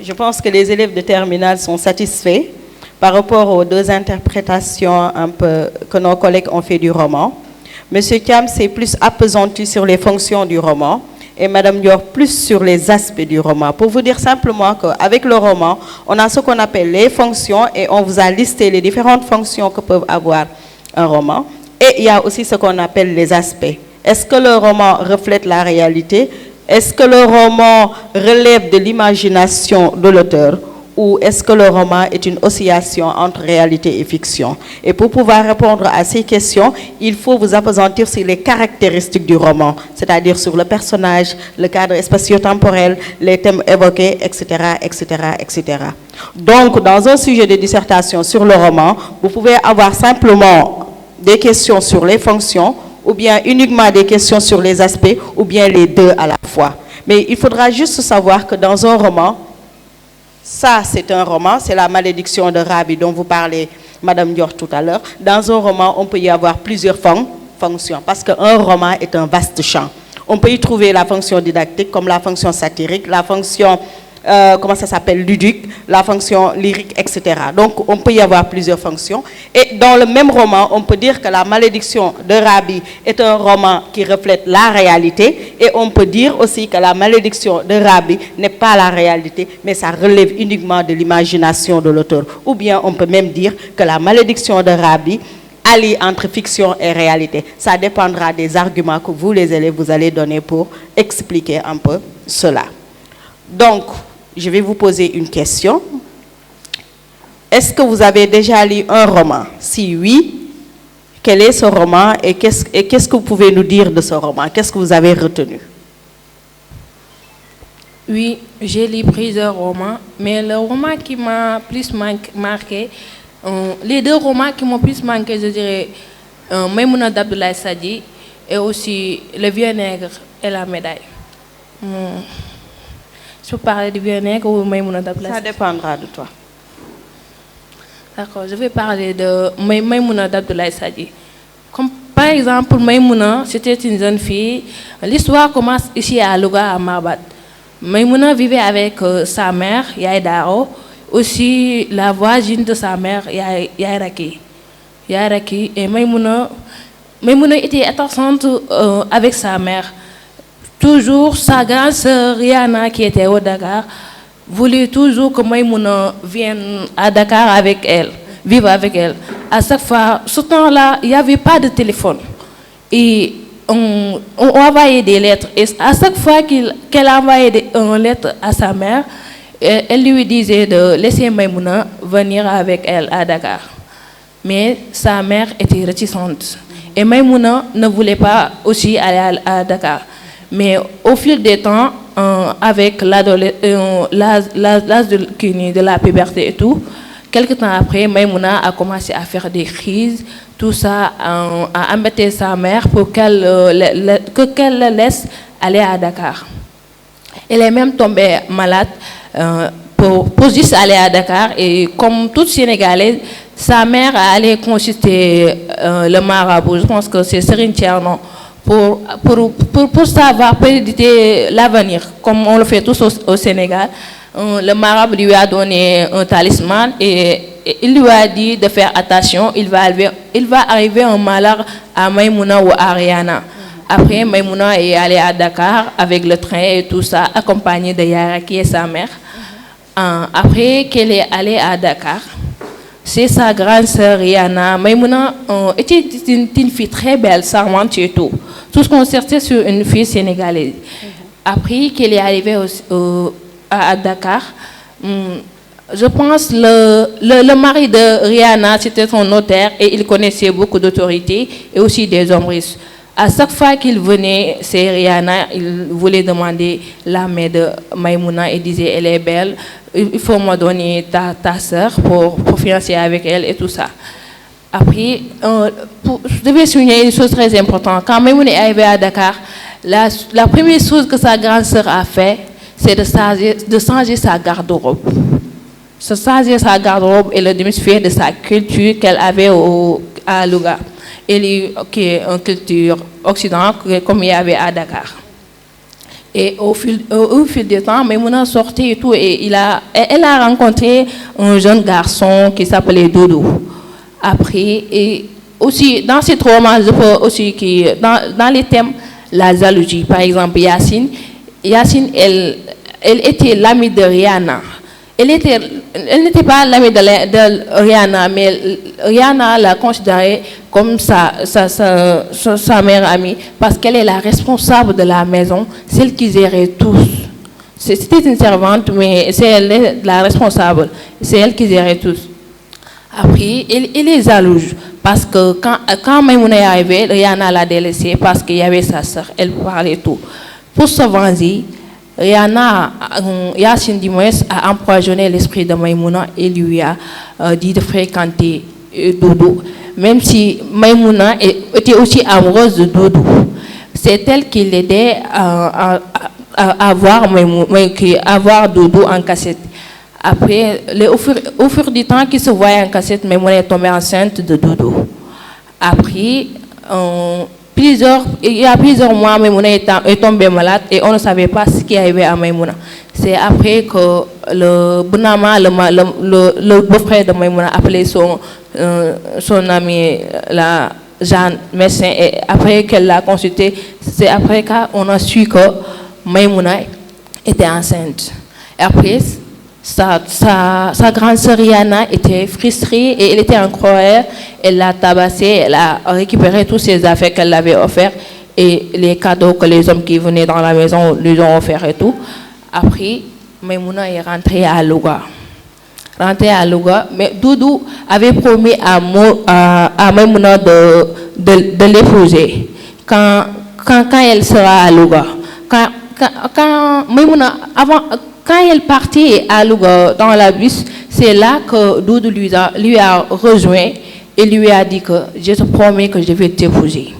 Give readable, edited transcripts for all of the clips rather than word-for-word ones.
Je pense que les élèves de terminale sont satisfaits par rapport aux deux interprétations un peu que nos collègues ont fait du roman. Monsieur Thiam s'est plus appesanti sur les fonctions du roman et Madame Dior plus sur les aspects du roman. Pour vous dire simplement qu'avec le roman, on a ce qu'on appelle les fonctions et on vous a listé les différentes fonctions que peuvent avoir un roman. Et il y a aussi ce qu'on appelle les aspects. Est-ce que le roman reflète la réalité? Est-ce que le roman relève de l'imagination de l'auteur ou est-ce que le roman est une oscillation entre réalité et fiction? Et pour pouvoir répondre à ces questions, il faut vous appesantir sur les caractéristiques du roman, c'est-à-dire sur le personnage, le cadre spatio-temporel, les thèmes évoqués, etc., etc., etc. Donc, dans un sujet de dissertation sur le roman, vous pouvez avoir simplement des questions sur les fonctions, ou bien uniquement des questions sur les aspects, ou bien les deux à la fois. Mais il faudra juste savoir que dans un roman, ça c'est un roman, c'est la malédiction de Rabi dont vous parlez, Madame Dior, tout à l'heure. Dans un roman, on peut y avoir plusieurs fonctions, parce qu'un roman est un vaste champ. On peut y trouver la fonction didactique, comme la fonction satirique, la fonction comment ça s'appelle, ludique, la fonction lyrique, etc. Donc, on peut y avoir plusieurs fonctions. Et dans le même roman, on peut dire que La malédiction de Rabi est un roman qui reflète la réalité. Et on peut dire aussi que La malédiction de Rabi n'est pas la réalité, mais ça relève uniquement de l'imagination de l'auteur. Ou bien, on peut même dire que La malédiction de Rabi allie entre fiction et réalité. Ça dépendra des arguments que vous, les élèves, vous allez donner pour expliquer un peu cela. Donc, je vais vous poser une question. Est-ce que vous avez déjà lu un roman? Si oui, quel est ce roman et qu'est-ce que vous pouvez nous dire de ce roman? Qu'est-ce que vous avez retenu? Oui, j'ai lu plusieurs romans, mais le roman qui m'a plus marqué, les deux romans qui m'ont plus marqué, je dirais Maïmouna d'Abdoulaye Sadji et aussi Le Vieux Nègre et la médaille. Je peux parler du Vieux Nègre ou Maïmouna d'Abdoulaye? Ça dépendra de toi. D'accord, je vais parler de Maïmouna d'Abdoulaye Sadji. Comme par exemple, Maïmouna, c'était une jeune fille. L'histoire commence ici à Louga, à Marbat. Maïmouna vivait avec sa mère, Yaye Daro, aussi la voisine de sa mère, Yaye Raki. Yaye Raki et Maïmouna était attachante avec sa mère. Toujours sa grande sœur Rihanna, qui était au Dakar, voulait toujours que Maïmouna vienne à Dakar avec elle, vivre avec elle. À chaque fois, ce temps-là, il n'y avait pas de téléphone. Et on envoyait des lettres. Et à chaque fois qu'elle envoyait une lettre à sa mère, elle lui disait de laisser Maïmouna venir avec elle à Dakar. Mais sa mère était réticente. Et Maïmouna ne voulait pas aussi aller à Dakar. Mais au fil des temps, avec l'âge de la puberté et tout, quelques temps après, Maïmouna a commencé à faire des crises. Tout ça a embêté sa mère pour qu'elle la laisse aller à Dakar. Elle est même tombée malade pour juste aller à Dakar. Et comme toute Sénégalaise, sa mère allait consulter le marabout. Je pense que c'est Serigne Thierno. Pour savoir prédire l'avenir, comme on le fait tous au Sénégal. Le marabout lui a donné un talisman et il lui a dit de faire attention, il va arriver un malheur à Maïmouna ou à Rihanna. Après, Maïmouna est allée à Dakar avec le train et tout ça, accompagnée de Yara qui est sa mère. Après qu'elle est allée à Dakar, c'est sa grande sœur Rihanna. Maïmouna était une fille très belle, charmante et tout. Tout ce qu'on cherchait sur une fille sénégalaise. Après qu'elle est arrivée à Dakar, je pense le mari de Rihanna, c'était son notaire et il connaissait beaucoup d'autorités et aussi des hommes riches. À chaque fois qu'il venait, c'est Rihanna, il voulait demander la main de Maïmouna et disait elle est belle, il faut me donner ta sœur pour financer avec elle et tout ça. Après, je devais souligner une chose très importante. Quand Maïmouna est arrivée à Dakar, la première chose que sa grande sœur a fait, c'est de changer sa garde-robe. Se changer sa garde-robe et le démystifier de sa culture qu'elle avait à Louga. Et qui est une culture occidentale comme il y avait à Dakar. Et au fil du temps, Maïmouna sortait et tout, et elle a rencontré un jeune garçon qui s'appelait Doudou. Après, et aussi, dans ces romans, je peux aussi que dans les thèmes, la jalousie, par exemple, Yacine, elle était l'amie de Rihanna. Elle n'était pas l'amie de Rihanna, mais Rihanna l'a considérée comme sa meilleure amie parce qu'elle est la responsable de la maison, celle qui gérait tous. C'était une servante, mais c'est elle la responsable, c'est elle qui gérait tous. Après, elle est jalouse parce que quand Maïmouna est arrivée, Rihanna l'a délaissée parce qu'il y avait sa soeur, elle parlait tout. Pour se venger, Yacine Dimoès a empoisonné l'esprit de Maïmouna et lui a dit de fréquenter Doudou, même si Maïmouna était aussi amoureuse de Doudou. C'est elle qui l'aidait à voir Doudou en cassette. Après, au fur du temps qu'il se voyait en cassette, Maïmouna est tombée enceinte de Doudou. Après, il y a plusieurs mois, Maïmouna est tombée malade et on ne savait pas ce qui arrivait à Maïmouna. C'est après que le Bounama, le beau-frère de Maïmouna, a appelé son ami, la Jeanne, médecin, et après qu'elle l'a consulté, c'est après qu'on a su que Maïmouna était enceinte. Et après, sa grande sœur Rihanna était frustrée et elle était en colère. Elle l'a tabassée, elle a récupéré tous ses affaires qu'elle avait offertes et les cadeaux que les hommes qui venaient dans la maison lui ont offerts et tout. Après, Maïmouna est rentrée à Louga. Mais Doudou avait promis à Maïmouna de l'épouser quand elle sera à Louga. Quand Maïmouna, quand elle partait à Louga dans la bus, c'est là que Doudou lui a rejoint et lui a dit que je te promets que je vais t'épouser.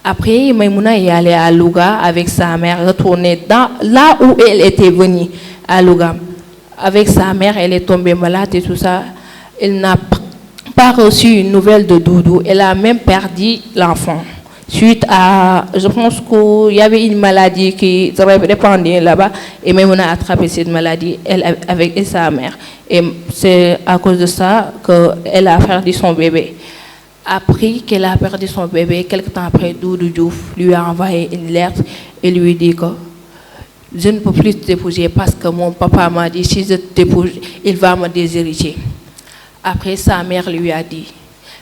Après, Maïmouna est allée à Louga avec sa mère, retournée là où elle était venue, à Louga. Avec sa mère, elle est tombée malade et tout ça. Elle n'a pas reçu une nouvelle de Doudou. Elle a même perdu l'enfant. Suite à, je pense qu'il y avait une maladie qui se répandait là-bas et Maïmouna a attrapé cette maladie avec sa mère. Et c'est à cause de ça qu'elle a perdu son bébé. Après qu'elle a perdu son bébé, quelque temps après, Doudou Diouf lui a envoyé une lettre et lui dit que je ne peux plus t'épouser parce que mon papa m'a dit si je t'épouse, il va me déshériter. Après, sa mère lui a dit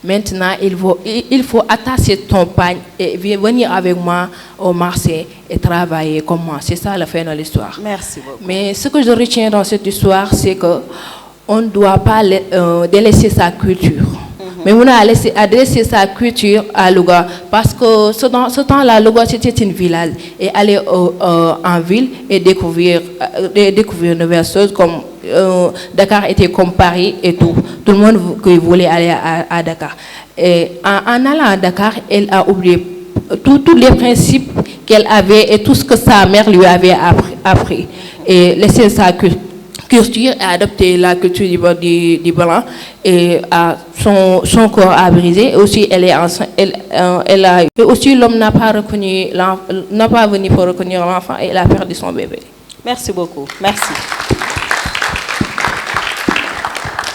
maintenant, il faut attacher ton pagne et venir avec moi au marché et travailler comme moi. C'est ça la fin de l'histoire. Merci beaucoup. Mais ce que je retiens dans cette histoire, c'est qu'on ne doit pas délaisser sa culture. Mais on a délaissé sa culture à Louga parce que ce temps-là, Louga c'était une village. Et aller en ville et découvrir de nouvelles choses comme Dakar était comme Paris et tout. Tout le monde voulait aller à Dakar. Et en allant à Dakar, elle a oublié tous les principes qu'elle avait et tout ce que sa mère lui avait appris. Et laisser sa culture et adopter la culture du blanc. Et son corps a brisé. Et aussi, elle est enceinte. Et aussi, l'homme n'a pas venu pour reconnaître l'enfant et elle a perdu son bébé. Merci beaucoup. Merci.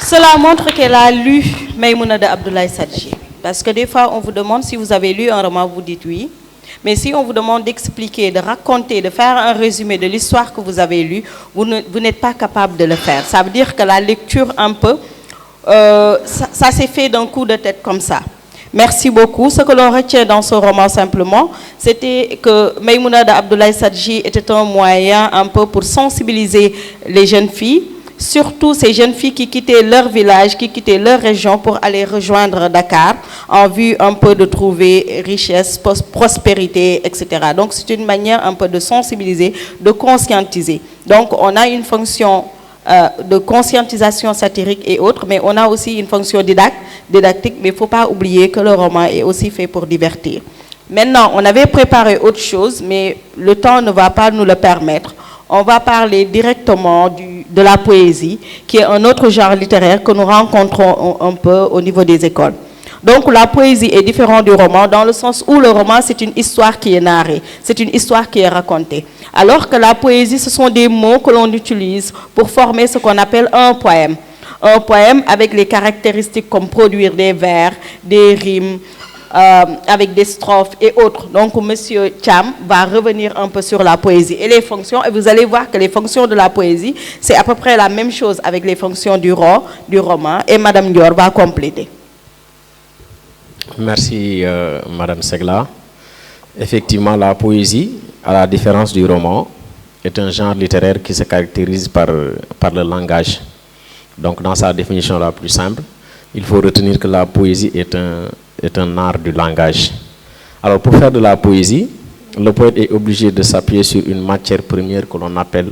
Cela montre qu'elle a lu Maïmouna de Abdoulaye Sadji. Parce que des fois, on vous demande si vous avez lu un roman, vous dites oui. Mais si on vous demande d'expliquer, de raconter, de faire un résumé de l'histoire que vous avez lue, vous n'êtes pas capable de le faire. Ça veut dire que la lecture, un peu, ça s'est fait d'un coup de tête comme ça. Merci beaucoup. Ce que l'on retient dans ce roman simplement, c'était que Maïmouna de Abdoulaye Sadji était un moyen un peu pour sensibiliser les jeunes filles, surtout ces jeunes filles qui quittaient leur village, qui quittaient leur région pour aller rejoindre Dakar en vue un peu de trouver richesse, prospérité, etc. Donc c'est une manière un peu de sensibiliser, de conscientiser. Donc on a une fonction de conscientisation satirique et autres, mais on a aussi une fonction didactique, mais il ne faut pas oublier que le roman est aussi fait pour divertir. Maintenant, on avait préparé autre chose, mais le temps ne va pas nous le permettre. On va parler directement de la poésie, qui est un autre genre littéraire que nous rencontrons un peu au niveau des écoles. Donc la poésie est différente du roman dans le sens où le roman, c'est une histoire qui est narrée, c'est une histoire qui est racontée. Alors que la poésie, ce sont des mots que l'on utilise pour former ce qu'on appelle un poème. Un poème avec les caractéristiques comme produire des vers, des rimes, avec des strophes et autres. Donc, M. Thiam va revenir un peu sur la poésie et les fonctions. Et vous allez voir que les fonctions de la poésie, c'est à peu près la même chose avec les fonctions du roman. Et Mme Dior va compléter. Merci, Mme Segla. Effectivement, la poésie, à la différence du roman, est un genre littéraire qui se caractérise par le langage. Donc, dans sa définition la plus simple, il faut retenir que la poésie est un art du langage. Alors, pour faire de la poésie, le poète est obligé de s'appuyer sur une matière première que l'on appelle